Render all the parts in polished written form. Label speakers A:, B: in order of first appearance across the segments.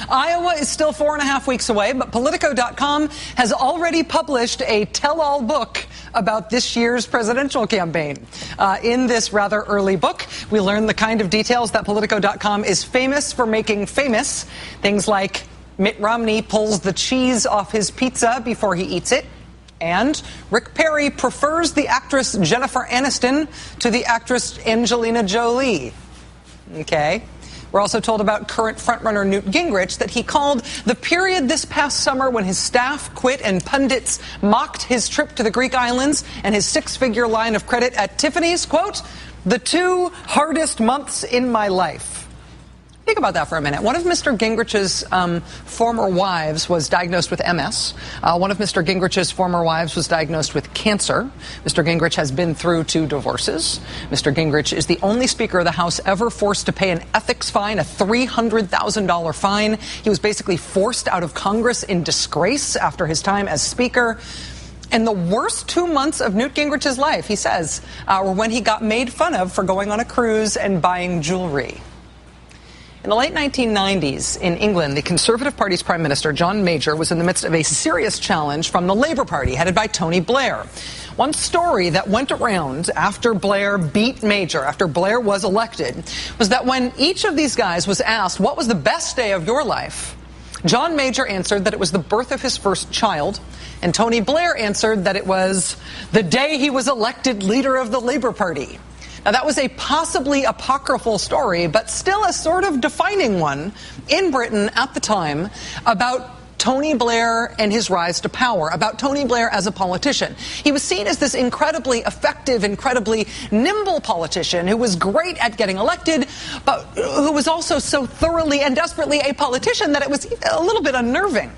A: Iowa is still 4.5 weeks away, but Politico.com has already published a tell-all book about this year's presidential campaign. In this rather early book, we learn the kind of details that Politico.com is famous for making famous. Things like Mitt Romney pulls the cheese off his pizza before he eats it, and Rick Perry prefers the actress Jennifer Aniston to the actress Angelina Jolie. Okay. We're also told about current frontrunner Newt Gingrich that he called the period this past summer when his staff quit and pundits mocked his trip to the Greek islands and his six-figure line of credit at Tiffany's, quote, the 2 hardest months in my life. Think about that for a minute. One of Mr. Gingrich's former wives was diagnosed with MS. One of Mr. Gingrich's former wives was diagnosed with cancer. Mr. Gingrich has been through 2 divorces. Mr. Gingrich is the only Speaker of the House ever forced to pay an ethics fine, a $300,000 fine. He was basically forced out of Congress in disgrace after his time as Speaker. And the worst 2 months of Newt Gingrich's life, he says, were when he got made fun of for going on a cruise and buying jewelry. In the late 1990s, in England, the Conservative Party's Prime Minister, John Major, was in the midst of a serious challenge from the Labour Party, headed by Tony Blair. One story that went around after Blair beat Major, after Blair was elected, was that when each of these guys was asked, what was the best day of your life? John Major answered that it was the birth of his first child, and Tony Blair answered that it was the day he was elected leader of the Labour Party. Now, that was a possibly apocryphal story, but still a sort of defining one in Britain at the time about Tony Blair and his rise to power, about Tony Blair as a politician. He was seen as this incredibly effective, incredibly nimble politician who was great at getting elected, but who was also so thoroughly and desperately a politician that it was a little bit unnerving.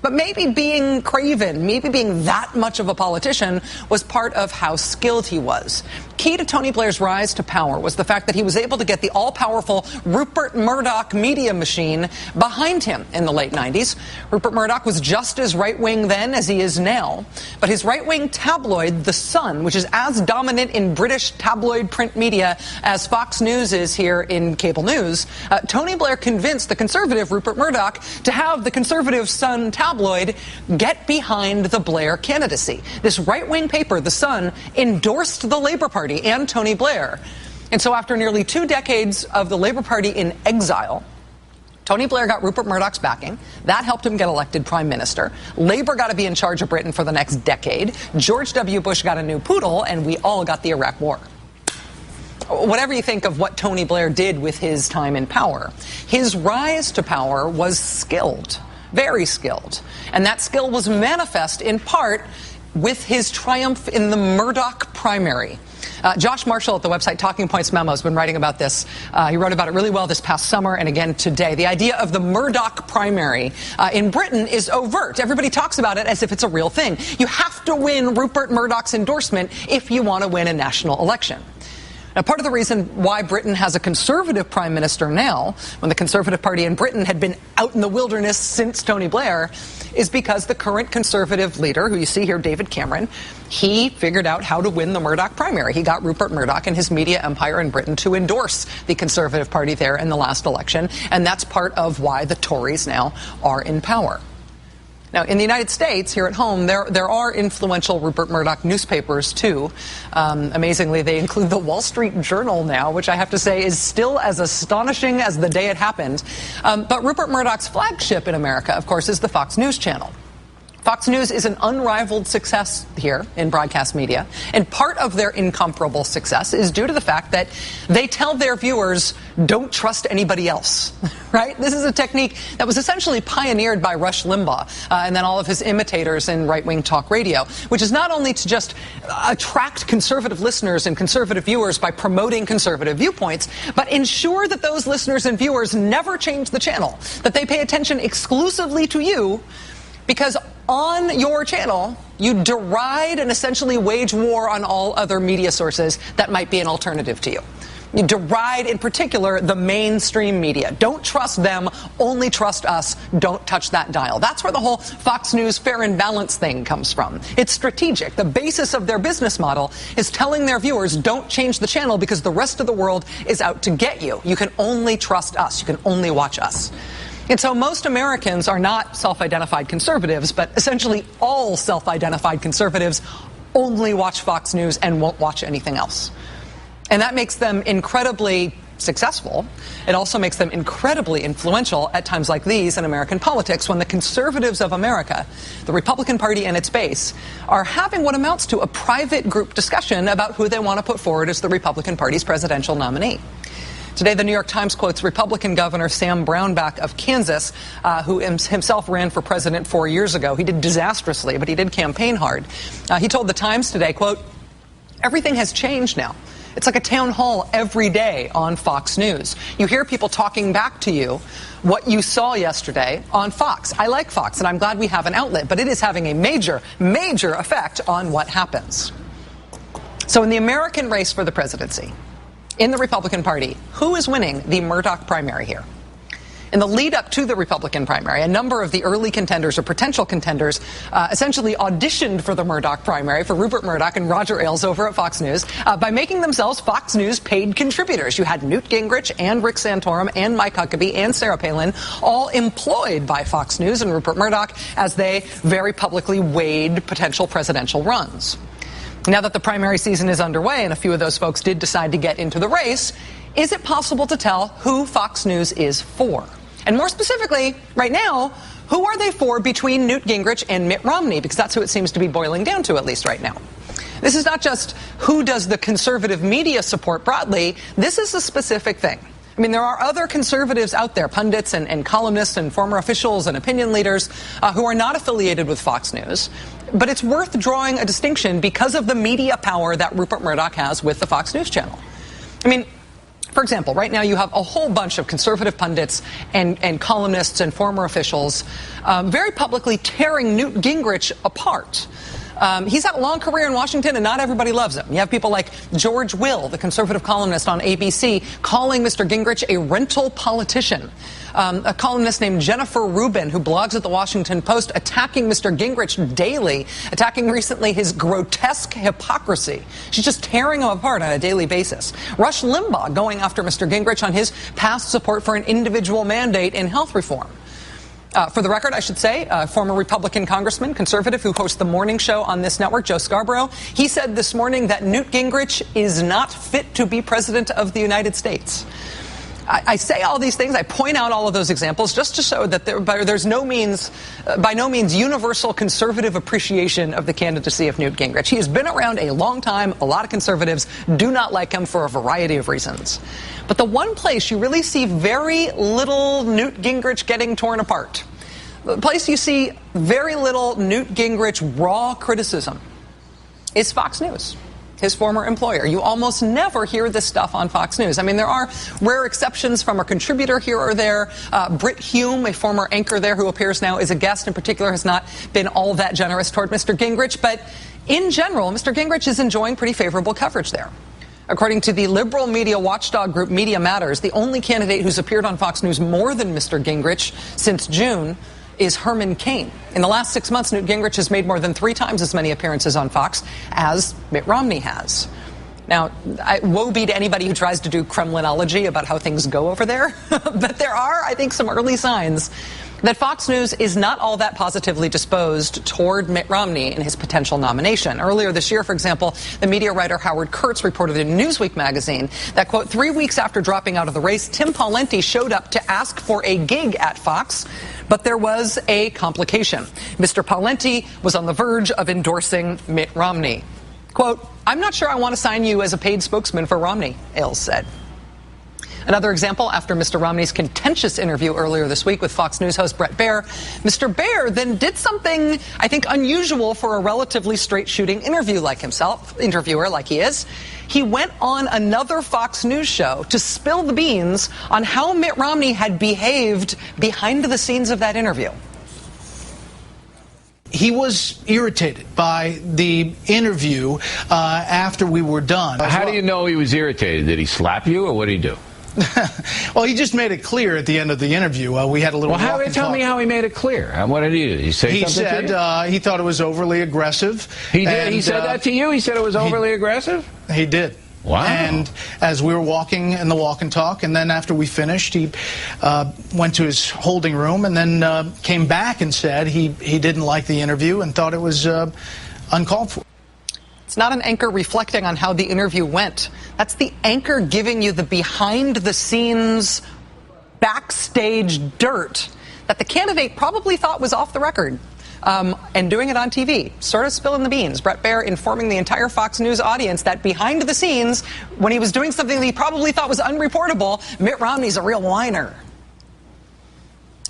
A: But maybe being craven, maybe being that much of a politician was part of how skilled he was. Key to Tony Blair's rise to power was the fact that he was able to get the all-powerful Rupert Murdoch media machine behind him in the late 90s. Rupert Murdoch was just as right-wing then as he is now, but his right-wing tabloid, The Sun, which is as dominant in British tabloid print media as Fox News is here in cable news, Tony Blair convinced the conservative Rupert Murdoch to have the conservative Sun tabloid get behind the Blair candidacy. This right-wing paper, The Sun, endorsed the Labour Party and Tony Blair. And so after nearly 2 decades of the Labour Party in exile, Tony Blair got Rupert Murdoch's backing. That helped him get elected prime minister. Labour got to be in charge of Britain for the next decade. George W. Bush got a new poodle, and we all got the Iraq War. Whatever you think of what Tony Blair did with his time in power, his rise to power was skilled, very skilled. And that skill was manifest in part with his triumph in the Murdoch primary. Josh Marshall at the website Talking Points Memo has been writing about this. He wrote about it really well this past summer and again today. The idea of the Murdoch primary in Britain is overt. Everybody talks about it as if it's a real thing. You have to win Rupert Murdoch's endorsement if you want to win a national election. Now, part of the reason why Britain has a conservative prime minister now, when the Conservative Party in Britain had been out in the wilderness since Tony Blair, is because the current conservative leader, who you see here, David Cameron, he figured out how to win the Murdoch primary. He got Rupert Murdoch and his media empire in Britain to endorse the Conservative Party there in the last election, and that's part of why the Tories now are in power. Now, in the United States, here at home, there are influential Rupert Murdoch newspapers, too. Amazingly, they include the Wall Street Journal now, which I have to say is still as astonishing as the day it happened. But Rupert Murdoch's flagship in America, of course, is the Fox News channel. Fox News is an unrivaled success here in broadcast media, and part of their incomparable success is due to the fact that they tell their viewers, don't trust anybody else, right? This is a technique that was essentially pioneered by Rush Limbaugh and then all of his imitators in right-wing talk radio, which is not only to just attract conservative listeners and conservative viewers by promoting conservative viewpoints, but ensure that those listeners and viewers never change the channel, that they pay attention exclusively to you, because on your channel, you deride and essentially wage war on all other media sources that might be an alternative to you. You deride, in particular, the mainstream media. Don't trust them, only trust us, don't touch that dial. That's where the whole Fox News fair and balanced thing comes from. It's strategic. The basis of their business model is telling their viewers, don't change the channel because the rest of the world is out to get you. You can only trust us. You can only watch us. And so most Americans are not self-identified conservatives, but essentially all self-identified conservatives only watch Fox News and won't watch anything else. And that makes them incredibly successful. It also makes them incredibly influential at times like these in American politics, when the conservatives of America, the Republican Party and its base, are having what amounts to a private group discussion about who they want to put forward as the Republican Party's presidential nominee. Today, the New York Times quotes Republican Governor Sam Brownback of Kansas, who himself ran for president 4 years ago. He did disastrously, but he did campaign hard. He told the Times today, quote, "Everything has changed now. It's like a town hall every day on Fox News. You hear people talking back to you what you saw yesterday on Fox. I like Fox, and I'm glad we have an outlet, but it is having a major, major effect on what happens." So in the American race for the presidency, in the Republican Party, who is winning the Murdoch primary here? In the lead up to the Republican primary, a number of the early contenders or potential contenders essentially auditioned for the Murdoch primary for Rupert Murdoch and Roger Ailes over at Fox News by making themselves Fox News paid contributors. You had Newt Gingrich and Rick Santorum and Mike Huckabee and Sarah Palin all employed by Fox News and Rupert Murdoch as they very publicly weighed potential presidential runs. Now that the primary season is underway and a few of those folks did decide to get into the race, is it possible to tell who Fox News is for? And more specifically, right now, who are they for between Newt Gingrich and Mitt Romney? Because that's who it seems to be boiling down to, at least right now. This is not just who does the conservative media support broadly. This is a specific thing. I mean, there are other conservatives out there, pundits and columnists and former officials and opinion leaders who are not affiliated with Fox News. But it's worth drawing a distinction because of the media power that Rupert Murdoch has with the Fox News channel. I mean, for example, right now you have a whole bunch of conservative pundits and columnists and former officials very publicly tearing Newt Gingrich apart. He's had a long career in Washington, and not everybody loves him. You have people like George Will, the conservative columnist on ABC, calling Mr. Gingrich a rental politician. A columnist named Jennifer Rubin, who blogs at the Washington Post, attacking Mr. Gingrich daily, attacking recently his grotesque hypocrisy. She's just tearing him apart on a daily basis. Rush Limbaugh going after Mr. Gingrich on his past support for an individual mandate in health reform. For the record, I should say, former Republican congressman, conservative, who hosts the morning show on this network, Joe Scarborough, he said this morning that Newt Gingrich is not fit to be president of the United States. I say all these things, I point out all of those examples just to show that there's by no means universal conservative appreciation of the candidacy of Newt Gingrich. He has been around a long time. A lot of conservatives do not like him for a variety of reasons. But the one place you really see very little Newt Gingrich getting torn apart, the place you see very little Newt Gingrich raw criticism, is Fox News, his former employer. You almost never hear this stuff on Fox News. I mean, there are rare exceptions from a contributor here or there. Brit Hume, a former anchor there who appears now as a guest in particular, has not been all that generous toward Mr. Gingrich. But in general, Mr. Gingrich is enjoying pretty favorable coverage there. According to the liberal media watchdog group Media Matters, the only candidate who's appeared on Fox News more than Mr. Gingrich since June is Herman Cain. In the last 6 months, Newt Gingrich has made more than 3 times as many appearances on Fox as Mitt Romney has. Now, woe be to anybody who tries to do Kremlinology about how things go over there. But there are, I think, some early signs that Fox News is not all that positively disposed toward Mitt Romney in his potential nomination. Earlier this year, for example, the media writer Howard Kurtz reported in Newsweek magazine that, quote, 3 weeks after dropping out of the race, Tim Pawlenty showed up to ask for a gig at Fox, but there was a complication. Mr. Pawlenty was on the verge of endorsing Mitt Romney. Quote, "I'm not sure I want to sign you as a paid spokesman for Romney," Ailes said. Another example, after Mr. Romney's contentious interview earlier this week with Fox News host Bret Baier, Mr. Baier then did something, I think, unusual for a relatively straight-shooting interviewer like he is. He went on another Fox News show to spill the beans on how Mitt Romney had behaved behind the scenes of that interview.
B: He was irritated by the interview after we were done.
C: How do you know he was irritated? Did he slap you, or what did he do?
B: Well, he just made it clear at the end of the interview. We had a little.
C: Well, tell me how he made it clear. What did he do? Did he say something to you? He said
B: he thought it was overly aggressive.
C: He did. He said that to you. He said it was overly aggressive.
B: He did.
C: Wow.
B: And as we were walking in the walk and talk, and then after we finished, he went to his holding room and then came back and said he didn't like the interview and thought it was uncalled for.
A: It's not an anchor reflecting on how the interview went. That's the anchor giving you the behind-the-scenes, backstage dirt that the candidate probably thought was off the record. And doing it on TV, sort of spilling the beans. Bret Baier informing the entire Fox News audience that behind the scenes, when he was doing something that he probably thought was unreportable, Mitt Romney's a real whiner.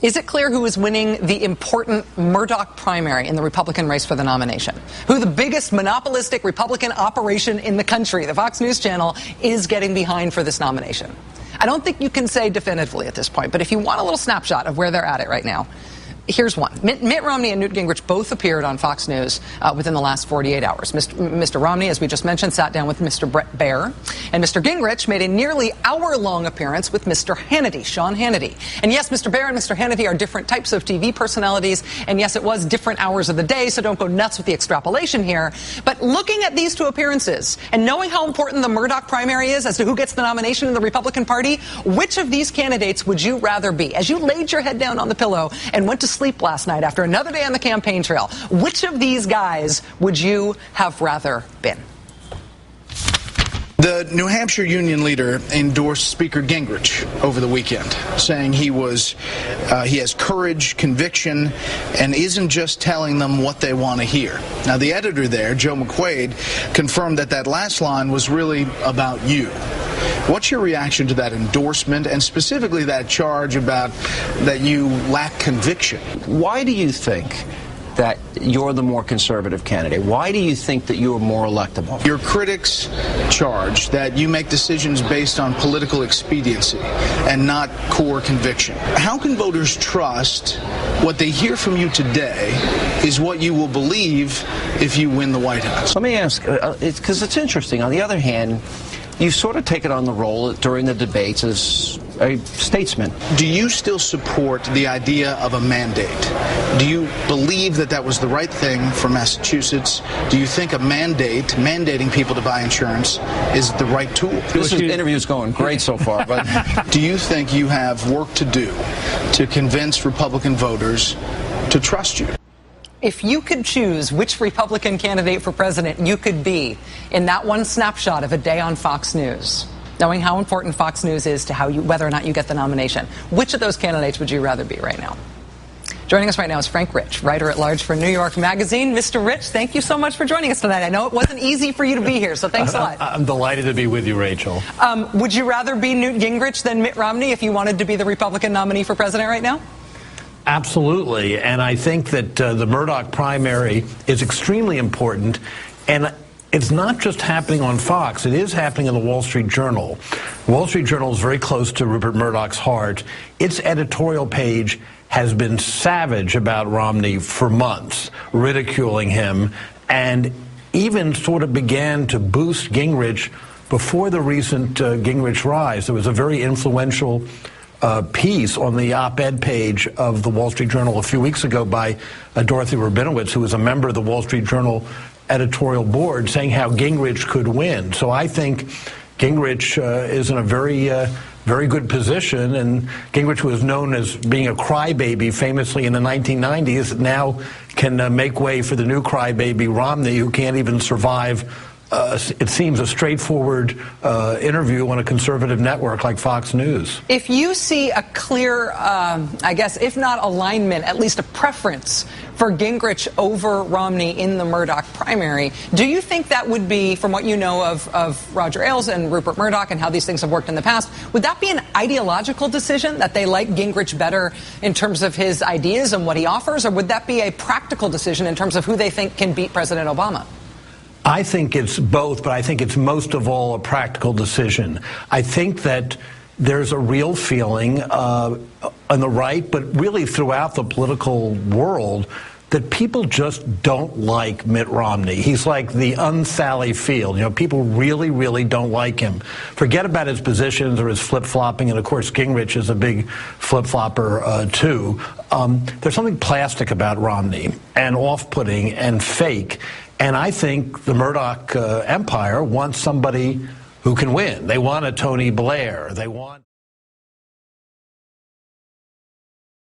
A: Is it clear who is winning the important Murdoch primary in the Republican race for the nomination? Who the biggest monopolistic Republican operation in the country, the Fox News channel, is getting behind for this nomination? I don't think you can say definitively at this point, but if you want a little snapshot of where they're at it right now, here's one. Mitt Romney and Newt Gingrich both appeared on Fox News within the last 48 hours. Mr. Romney, as we just mentioned, sat down with Mr. Bret Baier, and Mr. Gingrich made a nearly hour-long appearance with Mr. Hannity, Sean Hannity. And yes, Mr. Baier and Mr. Hannity are different types of TV personalities, and yes, it was different hours of the day, so don't go nuts with the extrapolation here. But looking at these two appearances and knowing how important the Murdoch primary is as to who gets the nomination in the Republican Party, which of these candidates would you rather be? As you laid your head down on the pillow and went to sleep last night after another day on the campaign trail, which of these guys would you have rather been?
B: The New Hampshire union leader endorsed Speaker Gingrich over the weekend, saying he has courage, conviction, and isn't just telling them what they want to hear. Now, the editor there, Joe McQuaid, confirmed that last line was really about you. What's your reaction to that endorsement, and specifically that charge about that you lack conviction?
D: Why do you think that you're the more conservative candidate? Why do you think that you're more electable?
B: Your critics charge that you make decisions based on political expediency and not core conviction. How can voters trust what they hear from you today is what you will believe if you win the White House?
D: Let me ask, because it's interesting. On the other hand, you sort of take it on the role during the debates as a statesman.
B: Do you still support the idea of a mandate? Do you believe that was the right thing for Massachusetts? Do you think a mandate, mandating people to buy insurance, is the right tool?
D: This interview is going great so far, but
B: do you think you have work to do to convince Republican voters to trust you?
A: If you could choose which Republican candidate for president you could be in that one snapshot of a day on Fox News, knowing how important Fox News is to whether or not you get the nomination, which of those candidates would you rather be right now? Joining us right now is Frank Rich, writer-at-large for New York Magazine. Mr. Rich, thank you so much for joining us tonight. I know it wasn't easy for you to be here, so thanks a lot.
E: I'm delighted to be with you, Rachel.
A: Would you rather be Newt Gingrich than Mitt Romney if you wanted to be the Republican nominee for president right now?
E: Absolutely, and I think that the Murdoch primary is extremely important, and it's not just happening on Fox. It is happening in the Wall Street Journal. The Wall Street Journal is very close to Rupert Murdoch's heart. Its editorial page has been savage about Romney for months, ridiculing him, and even sort of began to boost Gingrich before the recent Gingrich rise. There was a very influential piece on the op-ed page of the Wall Street Journal a few weeks ago by Dorothy Rabinowitz, who was a member of the Wall Street Journal editorial board, saying how Gingrich could win. So I think Gingrich is in a very good position, and Gingrich, who was known as being a crybaby famously in the 1990s, now can make way for the new crybaby Romney, who can't even survive it seems a straightforward interview on a conservative network like Fox News.
A: If you see a clear, I guess, if not alignment, at least a preference for Gingrich over Romney in the Murdoch primary, do you think that would be, from what you know of Roger Ailes and Rupert Murdoch and how these things have worked in the past, would that be an ideological decision, that they like Gingrich better in terms of his ideas and what he offers, or would that be a practical decision in terms of who they think can beat President Obama?
E: I think it's both, but I think it's most of all a practical decision. I think that there's a real feeling on the right, but really throughout the political world, that people just don't like Mitt Romney. He's like the un-Sally Field. You know, people really, really don't like him. Forget about his positions or his flip-flopping, and of course Gingrich is a big flip-flopper too. There's something plastic about Romney, and off-putting and fake. And I think the Murdoch empire wants somebody who can win. They want a Tony Blair. They want